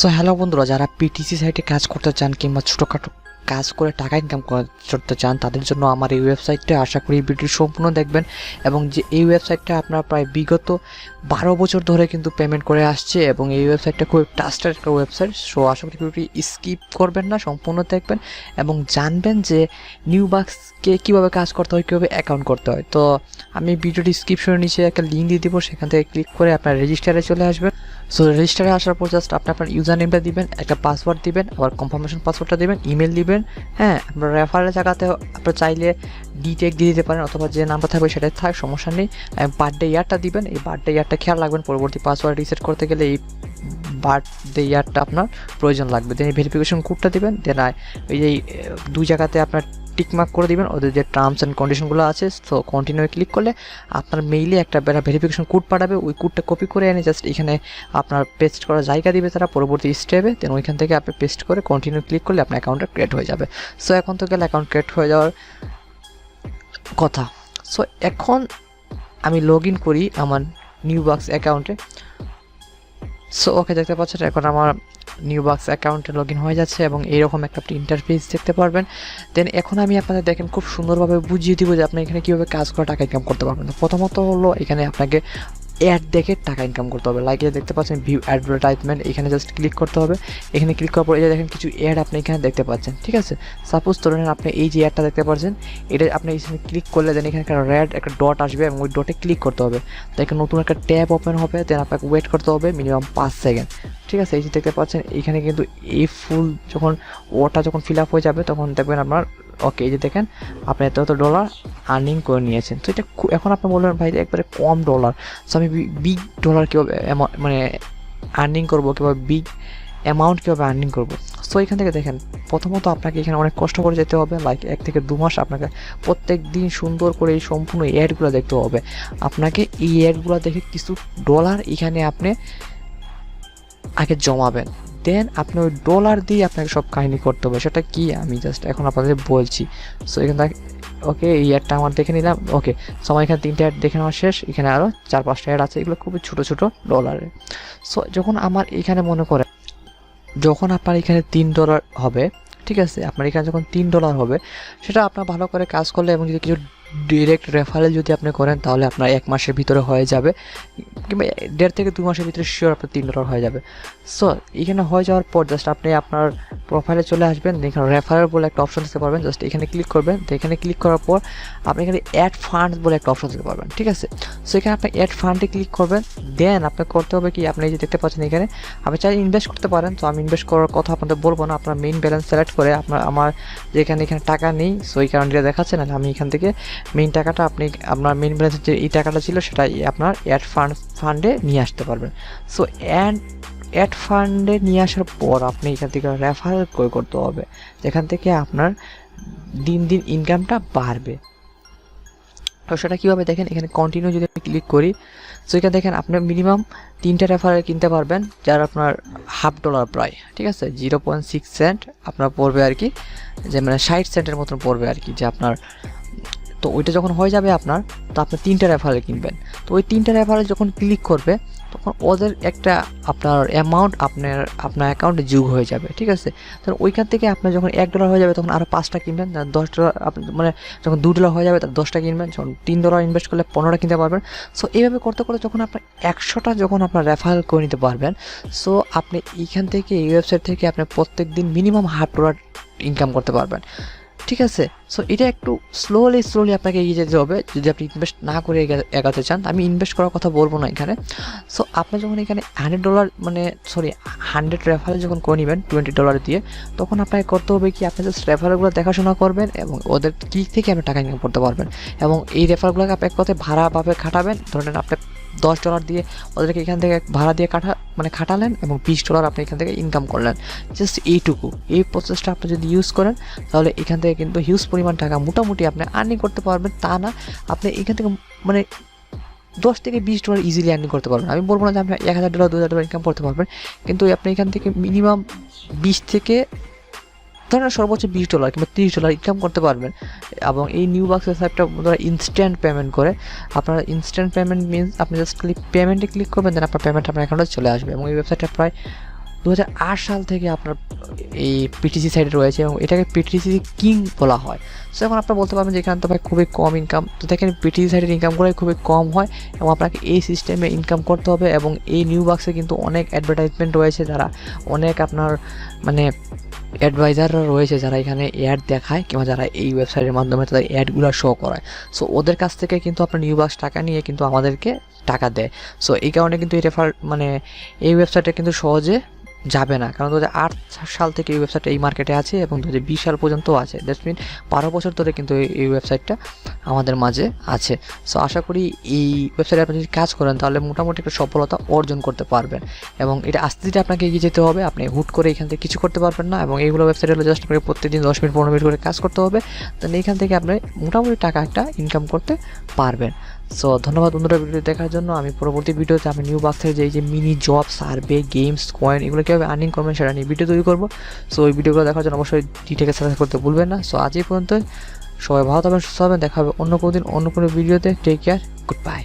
So hello বন্ধুরা, যারা PTC সাইটে কাজ করতে চান কিংবা ছোটোখাটো কাজ করে টাকা ইনকাম করতে চান তাদের জন্য আমার এই ওয়েবসাইটটা আশা করি ভিডিও সম্পূর্ণ দেখবেন। এবং যে এই ওয়েবসাইটটা আপনার প্রায় বিগত 12 বছর ধরে কিন্তু পেমেন্ট করে আসছে এবং এই ওয়েবসাইটটা খুব ট্রাস্টেড একটা ওয়েবসাইট। সো আশা করি ভিডিওটি স্কিপ করবেন না, সম্পূর্ণ দেখবেন এবং জানবেন যে নিউবাক্সকে কীভাবে কাজ করতে হয়, কীভাবে অ্যাকাউন্ট করতে হয়। তো আমি ভিডিও ডিসক্রিপশনের নিচে একটা লিঙ্ক দিয়ে দিব, সেখান থেকে ক্লিক করে আপনার রেজিস্টারে চলে আসবেন। সো রেজিস্টারে আসার পর জাস্ট আপনি আপনার ইউজার নেমটা দিবেন, একটা পাসওয়ার্ড দিবেন, আবার কনফার্মেশন পাসওয়ার্ডটা দিবেন, ইমেল দিবেন। হ্যাঁ, আপনার রেফারের জায়গাতে আপনার চাইলে ডিটেক দিয়ে দিতে পারেন অথবা যে নামটা থাকবে সেটাই থাক, সমস্যা নেই। বার্থডে ইয়ারটা দিবেন, এই বার্থডে ইয়ারটা খেয়াল রাখবেন, পরবর্তী পাসওয়ার্ড রিসেট করতে গেলে এই বার্থডে ইয়ারটা আপনার প্রয়োজন লাগবে। দেন এই ভেরিফিকেশন কোডটা দিবেন, দেন এই যে দুই জায়গাতে আপনার টিকমার্ক করে দিবেন ওদের যে টার্মস অ্যান্ড কন্ডিশনগুলো আছে। সো কন্টিনিউ ক্লিক করলে আপনার মেইলে একটা ভেরিফিকেশন কোড পাঠাবে, ওই কোডটা কপি করে এনে জাস্ট এখানে আপনার পেস্ট করার জায়গা দিবে তারা পরবর্তী স্টেপে। দেন ওইখান থেকে আপনি পেস্ট করে কন্টিনিউ ক্লিক করলে আপনার অ্যাকাউন্টটা ক্রিয়েট হয়ে যাবে। সো এখন তো গেলে অ্যাকাউন্ট ক্রিয়েট হয়ে যাওয়ার কথা। সো এখন আমি লগ ইন করি আমার নিউবাক্স অ্যাকাউন্টে। সো ওকে, দেখতে পাচ্ছেন এখন আমার নিউবাক্স অ্যাকাউন্টে লগ ইন হয়ে যাচ্ছে এবং এইরকম একটা ইন্টারফেস দেখতে পারবেন। দেন এখন আমি আপনাদের দেখেন খুব সুন্দরভাবে বুঝিয়ে দিব যে আপনি এখানে কীভাবে কাজ করে টাকা ইনকাম করতে পারবেন। প্রথমত হলো এখানে আপনাকে অ্যাড দেখে টাকা ইনকাম করতে হবে। লাইক দেখতে পাচ্ছেন ভিউ অ্যাডভার্টাইজমেন্ট, এখানে জাস্ট ক্লিক করতে হবে। এখানে ক্লিক করার পর এই যে দেখেন কিছু অ্যাড আপনি এখানে দেখতে পাচ্ছেন, ঠিক আছে। সাপোজ ধরে নেন আপনি এই যে অ্যাডটা দেখতে পাচ্ছেন, এটা আপনি এখানে ক্লিক করলে দেন এখানে একটা রেড একটা ডট আসবে এবং ওই ডটে ক্লিক করতে হবে। দেখেন নতুন একটা ট্যাব ওপেন হবে, দেন আপনাকে ওয়েট করতে হবে মিনিমাম 5 সেকেন্ড, ঠিক আছে। এই যে দেখতে পাচ্ছেন এখানে কিন্তু এই ফুল যখন ফিল আপ হয়ে যাবে তখন দেখবেন আপনার ওকে, এই যে দেখেন আপনি এত ডলার আর্নিং করে নিয়েছেন। তো এটা এখন আপনি বলবেন ভাই একবারে কম ডলার, সো আমি বিগ ডলার কীভাবে মানে আর্নিং করবো, কীভাবে বিগ অ্যামাউন্ট কীভাবে আর্নিং করবো। সো এখান থেকে দেখেন প্রথমত আপনাকে এখানে অনেক কষ্ট করে যেতে হবে, লাইক 1 থেকে 2 মাস আপনাকে প্রত্যেক দিন সুন্দর করে এই সম্পূর্ণ অ্যাডগুলো দেখতে হবে। আপনাকে এই অ্যাডগুলো দেখে কিছু ডলার এখানে আপনি আগে জমাবেন, দেন আপনি ওই ডলার দিয়ে আপনাকে সব কাহিনী করতে হবে। সেটা কি আমি জাস্ট এখন আপনাদের বলছি। সো এখান থেকে ওকে, এই অ্যাডটা আমার দেখে নিলাম। ওকে, সময় এখানে 3টে অ্যাড দেখে নেওয়া শেষ। এখানে আরও 4-5টা অ্যাড আছে, এগুলো খুবই ছোটো ছোটো ডলারে। সো যখন আমার এখানে মনে করে যখন আপনার এখানে $3 হবে, ঠিক আছে, আপনার এখানে যখন $3 হবে সেটা আপনার ভালো করে কাজ করলে এবং যদি কিছু ডিরেক্ট রেফারেল যদি আপনি করেন তাহলে আপনার 1 মাসের ভিতরে হয়ে যাবে কিংবা 1.5 থেকে 2 মাসের ভিতরে শিওর আপনার $3 হয়ে যাবে। সো এখানে হয়ে যাওয়ার পর জাস্ট আপনি আপনার প্রোফাইলে চলে আসবেন, এখানে রেফারেল বলে একটা অপশন দেখতে পারবেন, জাস্ট এখানে ক্লিক করবেন। তো এখানে ক্লিক করার পর আপনি এখানে অ্যাড ফান্ডস বলে একটা অপশন দেখতে পারবেন, ঠিক আছে। সো এখানে আপনি অ্যাড ফান্ডে ক্লিক করবেন, দেন আপনাকে করতে হবে কি আপনি এই যে দেখতে পাচ্ছেন এখানে আপনি চাইলে ইনভেস্ট করতে পারেন। তো আমি ইনভেস্ট করার কথা আপনাদের বলবো না, আপনার মেইন ব্যালেন্স সিলেক্ট করে আমার যেখানে এখানে টাকা নেই, সো এই কারণে দেখাচ্ছে না, আমি এখান থেকে মেইন টাকাটা আপনি আপনার মেইন ব্যালেন্সের যে এই টাকাটা ছিল সেটাই আপনার অ্যাড ফান্ডে নিয়ে আসতে পারবেন। সো অ্যাড ফান্ডে নিয়ে আসার পর আপনি এখান থেকে রেফারেল করতে হবে, যেখান থেকে আপনার দিন দিন ইনকামটা বাড়বে। তো সেটা কীভাবে দেখেন, এখানে কন্টিনিউ যদি আমি ক্লিক করি, সো এখানে দেখেন আপনি মিনিমাম 3টে রেফারেল কিনতে পারবেন যার আপনার $1/2 প্রায়, ঠিক আছে, 0.6 সেন্ট আপনার পড়বে আর কি, যে মানে 60 সেন্টের মতন পড়বে আর কি যে আপনার। তো ওইটা যখন হয়ে যাবে আপনার, তো আপনি 3টে রেফারেল কিনবেন। তো ওই 3টে রেফারেল যখন ক্লিক করবে তখন ওদের একটা আপনার অ্যামাউন্ট আপনার অ্যাকাউন্টে যোগ হয়ে যাবে, ঠিক আছে। তখন ওইখান থেকে আপনার যখন $1 হয়ে যাবে তখন আরও 5টা কিনবেন, $10 আপনি মানে যখন $2 হয়ে যাবে তার 10টা কিনবেন, যখন $3 ইনভেস্ট করলে 15টা কিনতে পারবেন। সো এইভাবে করতে করতে যখন আপনার 100টা যখন আপনার রেফারেল করে নিতে পারবেন, সো আপনি এইখান থেকে এই ওয়েবসাইট থেকে আপনি প্রত্যেক দিন মিনিমাম $1/2 ইনকাম করতে পারবেন, ঠিক আছে। সো এটা একটু স্লোলি আপনাকে এগিয়ে যেতে হবে যদি আপনি ইনভেস্ট না করে এগাতে চান। আমি ইনভেস্ট করার কথা বলবো না এখানে। সো আপনি যখন এখানে $100 রেফারেল যখন করে নেবেন $20 দিয়ে, তখন আপনাকে করতে হবে কি আপনি জাস্ট রেফারেলগুলো দেখাশোনা করবেন এবং ওদের ক্লিক থেকে আপনি টাকা ইনকাম করতে পারবেন। এবং এই রেফারেলগুলোকে আপনি এক কথায় ভাড়াভাবে খাটাবেন। ধরেন আপনি $10 দিয়ে ওদেরকে এখান থেকে ভাড়া দিয়ে খাটালেন এবং $20 আপনি এখান থেকে ইনকাম করলেন। জাস্ট এইটুকু, এই প্রসেসটা আপনি যদি ইউজ করেন তাহলে এখান থেকে কিন্তু হিউজ পরিমাণ টাকা মোটামুটি আপনি আর্নিং করতে পারবেন। তা না আপনি এখান থেকে মানে $10 থেকে $20 ইজিলি আর্নিং করতে পারবেন। আমি বলবো না যে আপনি $1000 $2000 ইনকাম করতে পারবেন, কিন্তু আপনি এখান থেকে মিনিমাম 20 থেকে ধরেন সর্বোচ্চ $20 কিংবা $30 ইনকাম করতে পারবেন। এবং এই নিউবাক্স ওয়েবসাইটটা ইনস্ট্যান্ট পেমেন্ট করে। আপনার ইনস্ট্যান্ট পেমেন্ট মিনস আপনি জাস্ট পেমেন্টে ক্লিক করবেন, দেন আপনার পেমেন্ট আপনার অ্যাকাউন্টে চলে আসবে। এবং এই ওয়েবসাইটটা প্রায় 2008 সাল থেকে আপনার এই পিটিসি সাইটে রয়েছে এবং এটাকে পিটিসি কিং বলা হয়। সো এখন আপনারা বলতে পারবেন যে এখানে তো ভাই খুবই কম ইনকাম, তো দেখেন পিটিসি সাইটের ইনকামগুলোই খুবই কম হয় এবং আপনাকে এই সিস্টেমে ইনকাম করতে হবে। এবং এই নিউবাক্সে কিন্তু অনেক অ্যাডভার্টাইজমেন্ট রয়েছে, যারা অনেক আপনার মানে অ্যাডভাইজাররা রয়েছে যারা এখানে অ্যাড দেখায় কিংবা যারা এই ওয়েবসাইটের মাধ্যমে তাদের অ্যাডগুলো শো করায়। সো ওদের কাছ থেকে কিন্তু আপনার নিউবাক্স টাকা নিয়ে কিন্তু আমাদেরকে টাকা দেয়। সো এই কারণে কিন্তু এই এই ওয়েবসাইটটা কিন্তু সহজে যাবে না, কারণ 2008 সাল থেকে এই ওয়েবসাইটটা এই মার্কেটে আছে এবং 2020 সাল পর্যন্ত আছে। দ্যাটস মিন 12 বছর ধরে কিন্তু এই ওয়েবসাইটটা আমাদের মাঝে আছে। সো আশা করি এই ওয়েবসাইটে আপনি যদি কাজ করেন তাহলে মোটামুটি একটা সফলতা অর্জন করতে পারবেন। এবং এটা আস্তে ধীরে আপনাকে এগিয়ে যেতে হবে, আপনি হুট করে এখান থেকে কিছু করতে পারবেন না। এবং এইগুলো ওয়েবসাইট হলো জাস্ট আপনাকে প্রত্যেকদিন 10 মিনিট 15 মিনিট করে কাজ করতে হবে, তাহলে এখান থেকে আপনি মোটামুটি টাকা একটা ইনকাম করতে পারবেন। সো ধন্যবাদ বন্ধুরা ভিডিও দেখার জন্য। আমি পরবর্তী ভিডিওতে আমি নিউবাক্সের যে mini job, survey, games, coin এগুলো কীভাবে আর্নিং করবেন সেটা নিয়ে ভিডিও তৈরি করবো। সো ওই ভিডিওগুলো দেখার জন্য অবশ্যই ডিটেকে সাবস্ক্রাইব করতে ভুলবেন না। সো আজ এই পর্যন্ত, সবাই ভালো থাকবেন, সুস্থ হবেন, দেখা হবে অন্য কোনো দিন অন্য কোনো ভিডিওতে। Take care, good bye.